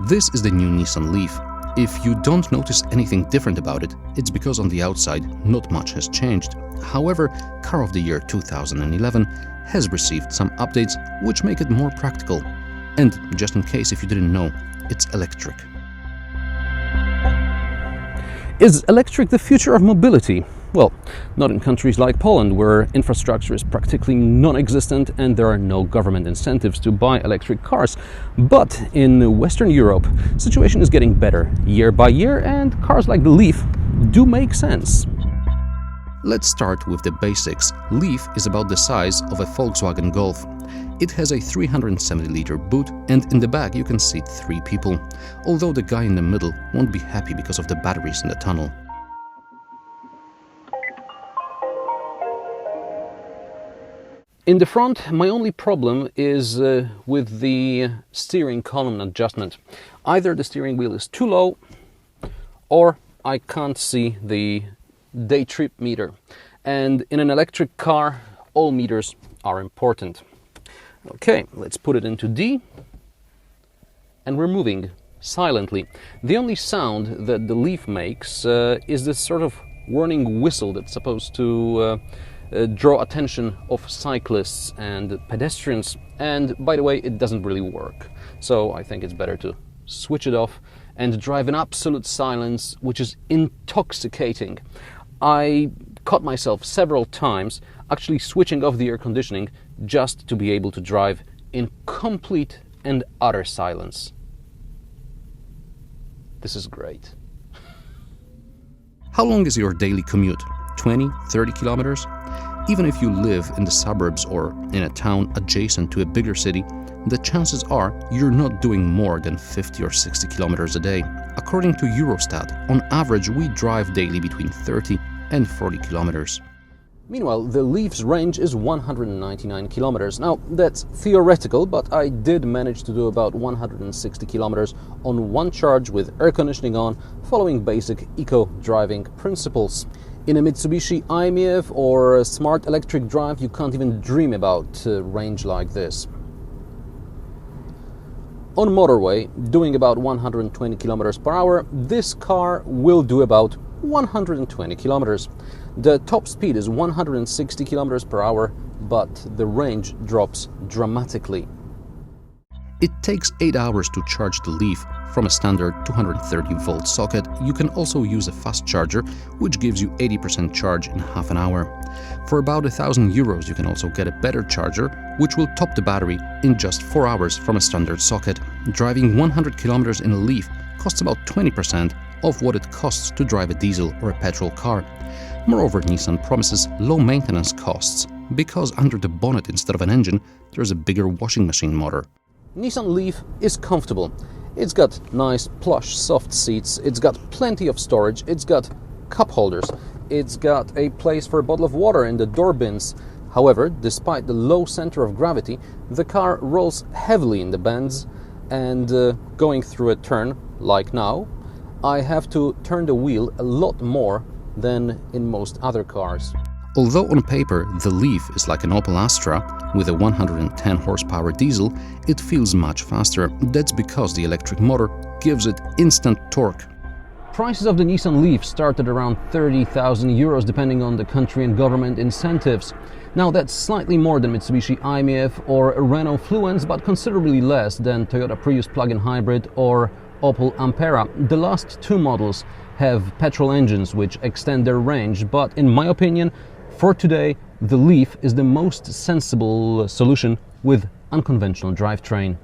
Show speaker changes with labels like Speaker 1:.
Speaker 1: This is the new Nissan LEAF. If you don't notice anything different about it, it's because on the outside not much has changed. However, Car of the Year 2011 has received some updates which make it more practical. And just in case if you didn't know, it's electric. Is electric the future of mobility? Well, not in countries like Poland, where infrastructure is practically non-existent and there are no government incentives to buy electric cars. But in Western Europe, the situation is getting better year by year, and cars like the LEAF do make sense. Let's start with the basics. LEAF is about the size of a Volkswagen Golf. It has a 370-liter boot, and in the back you can seat 3 people, although the guy in the middle won't be happy because of the batteries in the tunnel. In the front, my only problem is with the steering column adjustment. Either the steering wheel is too low, or I can't see the day trip meter. And in an electric car, all meters are important. Okay, let's put it into D, and we're moving silently. The only sound that the LEAF makes is this sort of warning whistle that's supposed to draw attention of cyclists and pedestrians, and by the way, it doesn't really work. So I think it's better to switch it off and drive in absolute silence, which is intoxicating. I caught myself several times actually switching off the air conditioning just to be able to drive in complete and utter silence. This is great. How long is your daily commute? 20, 30 kilometers? Even if you live in the suburbs or in a town adjacent to a bigger city, the chances are you're not doing more than 50 or 60 kilometers a day. According to Eurostat, on average we drive daily between 30 and 40 kilometers. Meanwhile, the LEAF's range is 199 kilometers. Now, that's theoretical, but I did manage to do about 160 kilometers on one charge with air conditioning on, following basic eco-driving principles. In a Mitsubishi i-MiEV or a smart electric drive, you can't even dream about range like this. On motorway, doing about 120 kilometers per hour, this car will do about 120 kilometers. The top speed is 160 kilometers per hour, but the range drops dramatically. It takes 8 hours to charge the LEAF from a standard 230-volt socket. You can also use a fast charger, which gives you 80% charge in half an hour. For about €1,000, you can also get a better charger, which will top the battery in just 4 hours from a standard socket. Driving 100 kilometers in a LEAF costs about 20% of what it costs to drive a diesel or a petrol car. Moreover, Nissan promises low maintenance costs, because under the bonnet instead of an engine, there's a bigger washing machine motor. Nissan LEAF is comfortable. It's got nice plush soft seats, it's got plenty of storage, it's got cup holders, it's got a place for a bottle of water in the door bins. However, despite the low center of gravity, the car rolls heavily in the bends, and going through a turn, like now, I have to turn the wheel a lot more than in most other cars. Although on paper the LEAF is like an Opel Astra with a 110 horsepower diesel, it feels much faster. That's because the electric motor gives it instant torque. Prices of the Nissan LEAF start at around €30,000 depending on the country and government incentives. Now that's slightly more than Mitsubishi i-MiEV or Renault Fluence, but considerably less than Toyota Prius plug-in hybrid or Opel Ampera. The last two models have petrol engines which extend their range, but in my opinion, for today, the LEAF is the most sensible solution with unconventional drivetrain.